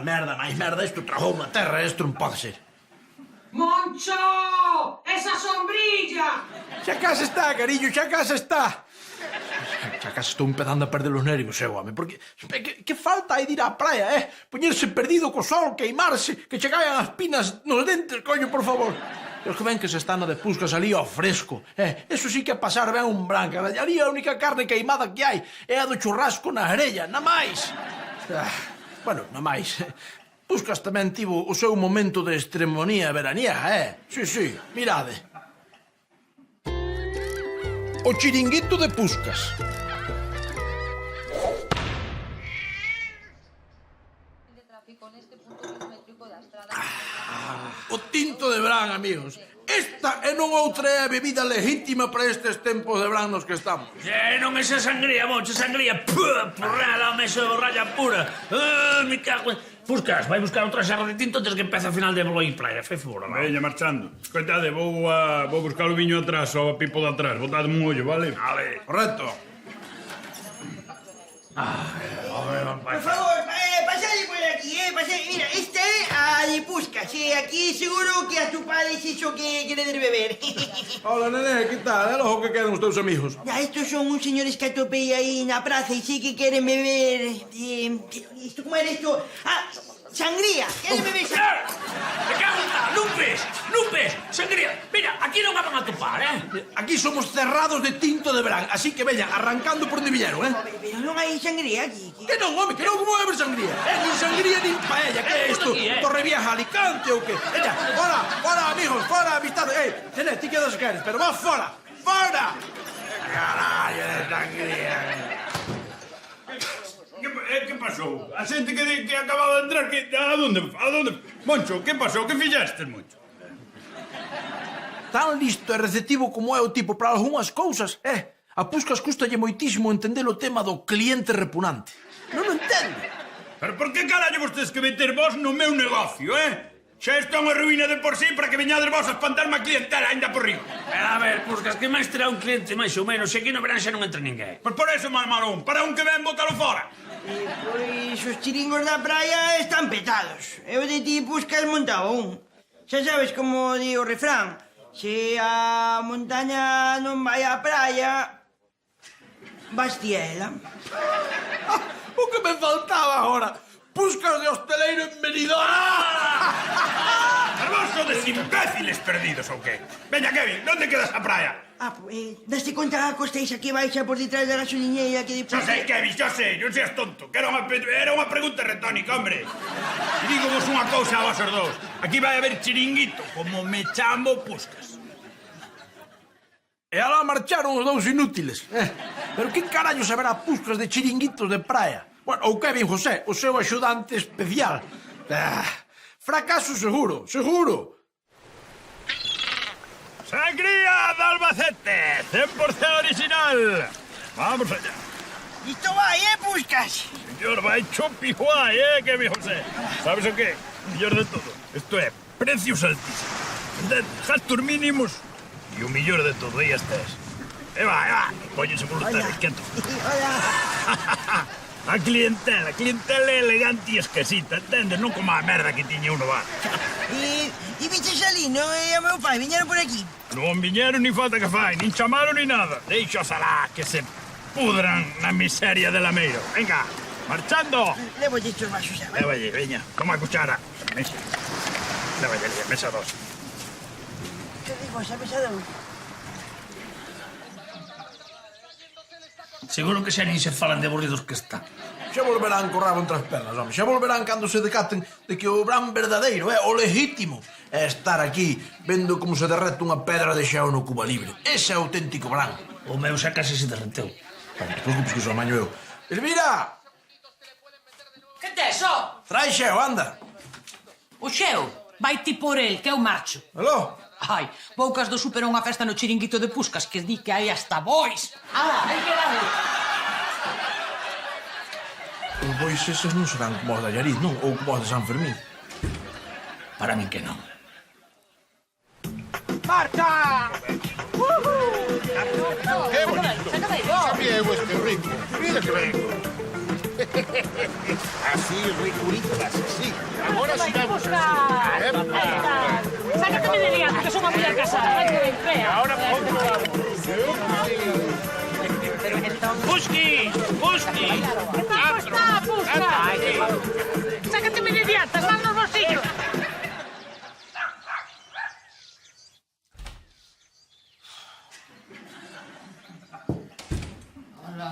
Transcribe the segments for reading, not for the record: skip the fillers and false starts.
máis merda. Isto tragou unha terra, isto non pode ser. Moncho! Esa sombrilla! Xa casa está, carillo, xa casa está. Xa casa estou empezando a perder os nervios, home, porque que falta hai de ir á praia, poñerse perdido co sol, queimarse, que che caigan as pinas nos dentes, coño, por favor. Os que ven que se están de Puscas ali ao fresco, eso sí que é pasar ben un branca. Ali a única carne queimada que hai é a do churrasco na grella, na máis. Bueno, na máis. Puscas tamén tivo o seu momento de extremonía veraniega, Sí, mirade. O chiringuito de Puscas. O tinto de verán, amigos. Esta e non outra é a bebida legítima para estes tempos de verán nos que estamos. Non é esa sangría, Moncho, sangría. Porrada, meso de borralla pura. Me cago en... Puscas, vai buscar outra xarra de tinto antes que empece a final de Bloi Playa. Fai favor, non? Veña, marchando. Coitade, vou buscar o viño atrás, o pipo de atrás. Botade un ollo, vale? Vale. Correcto. Por favor, pasade por aquí, pasade. Mira, esta é a de Puscas, aquí seguro que atopades iso que queredes beber. Hola, nene, que tal? É logo que quedan os teus amigos. Estos son uns señores que atopei aí na praza e sí que queren beber... Isto, como era isto? Sangría, queren beber sangría. Me cago en tal, Lupes, sangría. Mira, aquí non a van a topar, Aquí somos cerrados de tinto de verán, así que veñan, arrancando por onde viñeron, Pero non hai sangría aquí. Que non, home, que non, como vai haber sangría? Nin sangría, nin paella, que é isto? Torrevieja, Alicante ou que? Veña, fora, amigos, fora, amistade. Nene, ti quedas que eres, pero vas fora, fora! Carallo de sangría. Que pasou? A xente que acababa de entrar, que... A donde? Moncho, que pasou? Que fixestes, Moncho? Tan listo e receptivo como é o tipo para algunhas cousas, a Puscas custalle moitísimo entender o tema do cliente repugnante. Non o entende. Pero por que carallo vos tedes que meter vos no meu negocio, Xa isto é unha ruína de por sí para que veñades vos a espantarme a clientela ainda por riba. Pero a ver, Puscas, que máis terá un cliente máis ou menos, se aquí no verán xa non entra ninguén. Pois por eso, malón, para un que ven, bótalo fora. Pois os chiringos da praia están petados. Eu de ti Puscas montaba un. Xa sabes como di o refrán. Se a montaña non vai á praia, vas ti a ela. O que me faltaba agora? Puscas de hosteleiro en Benidorm. Pero vos sodes imbéciles perdidos, ou que? Veña, Kevin, onde queda esa praia? Daste conta a costa esa que baixa por detrás da gasoliñeira que... Xa sei, Kevin, xa sei, non seas tonto, que era unha pregunta retónica, hombre. E digo vos unha cousa a vosos dous. Aquí vai haber chiringuito, como me chamo Puscas. E alá marcharon os dous inútiles. Pero que carallo saberá Puscas de chiringuitos de praia? Bueno, ou Kevin José, o seu axudante especial. Fracaso seguro, seguro. Sangría de Albacete, 100% original. Vamos allá. Isto vai, Puscas? Señor, vai chupijuai, Kevin José. ¿Sabes o qué? Millor de todo. Esto é precios altísimos. Gastos mínimos e o millor de todo, aí estás. Va, póñense voluntarios, quieto. Hola. A clientela elegante e esquisita, entendes? Non como a merda que tiña uno bar. E viches ali, non é o meu pai, viñeron por aquí. Non viñeron ni falta que fai, nin chamaron ni nada. Deixos alá que se pudran na miseria de lameiro. Venga, marchando. Levolle estos vasos xa, vai. Levalle, veña, toma a cuchara. Mesa. Levalle, mesa 2. Que digo, xa mesa 2. Seguro que xa nin se falan de aburridos que están. Xa volverán co rabo entre as pernas, home. Xa volverán cando se decaten de que o verán verdadeiro, o legítimo, é estar aquí vendo como se derrete unha pedra de xeo no Cuba Libre. Ese é o auténtico verán. O meu xa case se derreteu. Non te preocupes que iso amaño eu. Elvira! Que tes, ó? Trae xeo, anda. O xeo, vai ti por el, que eu marcho. Aló? Ai, poucas do super unha festa no chiringuito de Puscas, que di que hai hasta bois. Ala, hai que darle. Os bois eses non serán como os de Allariz, non? Ou como os de San Fermín. Para min que non. ¡Marcha! ¡Qué bonito! ¡Sabiego este ritmo! ¡Mira que vengo! Así, ricuitas, sí. Agora sigamos así. Sácateme de liante, que son unha muller casada. Vai que ben fea. Ahora pongo Busqui! Busqui! Que tal está, Pusca? Sácateme de diante, están nos bolsillos.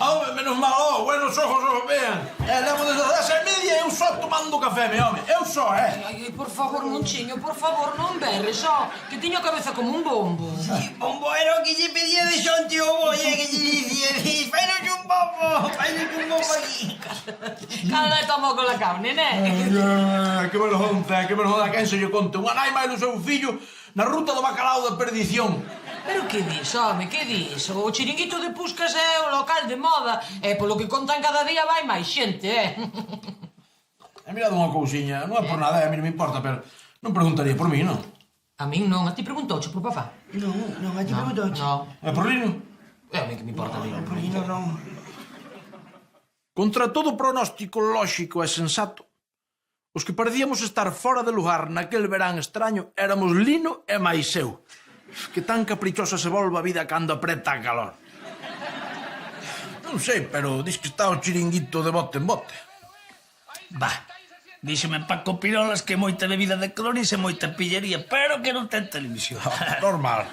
Home, menos mal, buenos ojos os vean. Levo desde as 10:30 eu só tomando café, me home. Eu só, Ai, por favor, Monchiño, por favor, non berres, só, que tiño a cabeza como un bombo. Bombo era o que lle pedía de xonte o bolle que lle dicía, fainos un bombo aquí. Cala e tomo con la carne, né? Que vergonza, quen se lle conte. Unha nai máis do seu fillo na ruta do bacalao da perdición. Pero que dis, home, que dis? O chiringuito de Puscas é o local de moda e polo que contan cada día vai máis xente, Mirad unha cousiña, non é por nada, a mí non me importa, pero non preguntaría por mí, non? A min non, a ti preguntouche por papá. Non, a ti preguntouche. No, É por Lino? a mí que me importa a mí. Por Lino non. Contra todo pronóstico lóxico e sensato, os que parecíamos estar fora de lugar naquel verán extraño éramos Lino e máis eu. Que tan caprichosa se volve a vida cando apreta a calor. Non sei, pero dis que está o chiringuito de bote en bote. Bah, díxeme Paco Pirolas que moita bebida de clonis e moita pillería, pero que non ten televisión. Normal,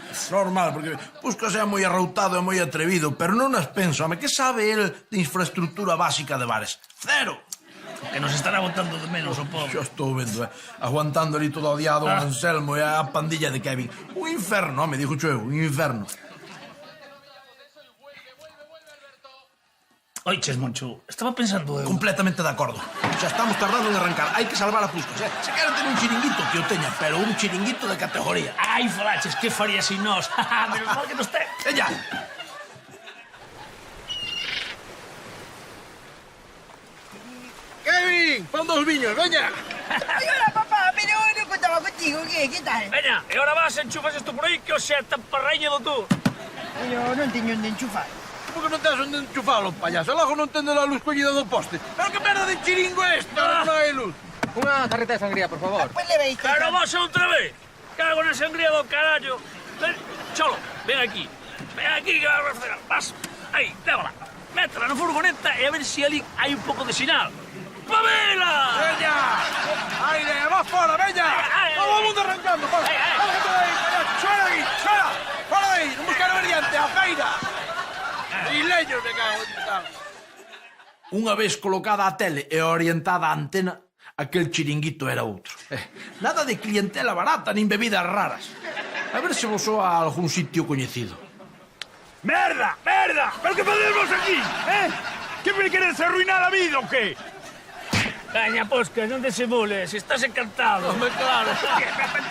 porque Puscas é moi arroutado e moi atrevido, pero non as penso, home, que sabe el de infraestructura básica de bares? Cero! Que nos estará botando de menos o pobre. Xo estou vendo, aguantando ali todo odiado o Anselmo e a pandilla de Kevin. Un inferno, me dixo eu, un inferno. Oiches, Moncho, estaba pensando eu... Completamente de acordo. Xa estamos tardando en arrancar. Hai que salvar a Puscas, Se queren ter un chiringuito, que o teña, pero un chiringuito de categoría. Ai, folaches, que faría sin nós? Menos mal que nos ten. Ella! Kevin, pon dos viños, veña. Ay, hola, papá, pero non contaba contigo, que tal? Veña, e ahora vas, enchufas isto por aí que o xa tan parraña do tú. Pero non teño onde enchufar. Como que non tens onde enchufalo, payaso? Logo non tende a luz collida do poste. Pero que merda de chiringo é esta? Non hai luz. Unha carreta de sangría, por favor. Pues le veis. Pero vos outra vez. Cago na sangría do carallo. Ven, Cholo, ven aquí. Ven aquí que vas a hacer. Vas. Aí, lévala. Métela na furgoneta e a ver se ali hai un pouco de sinal. ¡Pamela! Veña! Aire, va fora, veña! Todo o mundo arrancando, fora! Xora aquí, xora! Fora de aí, non buscar variante, a feira! E leños de cago, Unha vez colocada a tele e orientada a antena, aquel chiringuito era outro. Nada de clientela barata nin bebidas raras. A ver se vos soa a algún sitio coñecido. ¡Merda! ¡Merda! ¿Pero qué podemos aquí? ¿Qué me quieres arruinar la vida o qué? Caña, Puscas, non disimules, estás encantado. Home, claro.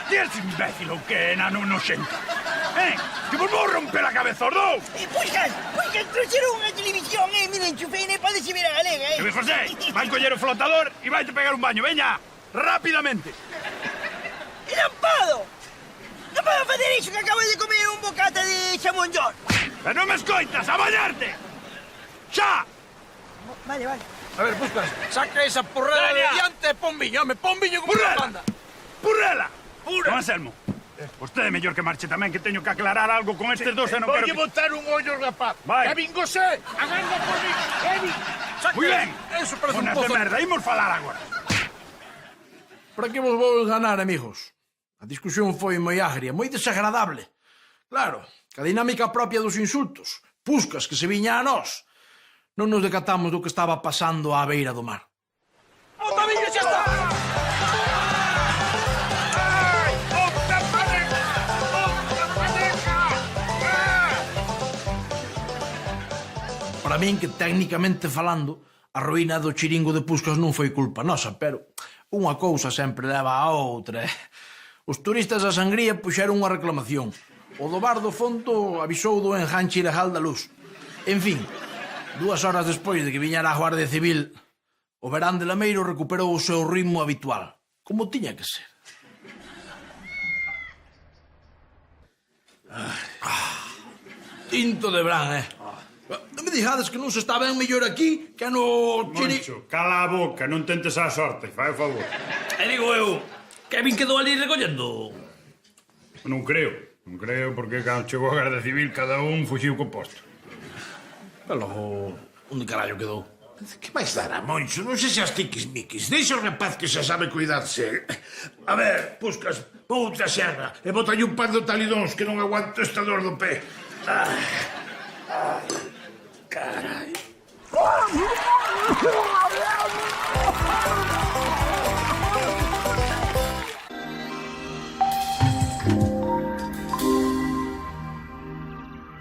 ¿Tienes imbécil o qué, enano inocente? ¡Que vos vou romper a cabeza os dous! Puscas, trouxeron unha televisión, mira, enchufei, podese ver a galega, Que ves, José, vai coller o flotador e vai te pegar un baño, veña, rápidamente. Lampado! Non podo facer iso que acabo de comer un bocata de xamón york. Pero non me escoitas, a bañarte! Xa! Vale. A ver, Puscas, saca esa porrera de Veña. diante e pon viño como Purrela! una banda. ¡Purrela! Don Anselmo, vostede é mellor que marche tamén, que teño que aclarar algo con estes dos e non quero Voy a que... botar un hoyo, rapaz. Vai. Kevin Gosé, aganda por mí. Kevin. Muy ben! Eso parece un Zonas de pozo. merda, imos falar agora. Para que vos vou enganar, amigos? A discusión foi moi agria, moi desagradable. Claro, que a dinámica propia dos insultos, Puscas que se viña a nós, non nos decatamos do que estaba pasando á beira do mar. ¡O tabiño xa está! ¡Ay! ¡Outra paneca! ¡Outra paneca! Para min, que técnicamente falando, a ruína do chiringo de Puscas non foi culpa nosa, pero unha cousa sempre leva a outra. Os turistas da sangría puxeron unha reclamación. O do bar do fondo avisou do enganche ilegal da luz. En fin, 2 horas despois de que viñara a Guardia Civil, o verán de Lameiro recuperou o seu ritmo habitual, como tiña que ser. Tinto de Bran, Non me dixades que non se está ben mellor aquí que no chiri... Moncho, cala a boca, non tentes a sorte, fai o favor. E digo eu, Kevin quedou ali recollendo. Non creo, porque cando chegou a Garda Civil cada un fuxiu co posto. Pero logo, onde carallo quedou? Que máis dará, Moncho? Non sei se as tiquismiquis. Deixa o rapaz que xa sabe cuidarse. A ver, Puscas, vou outra xerra e botalle un par de talidóns que non aguanto esta dor do pé. Ai, carai.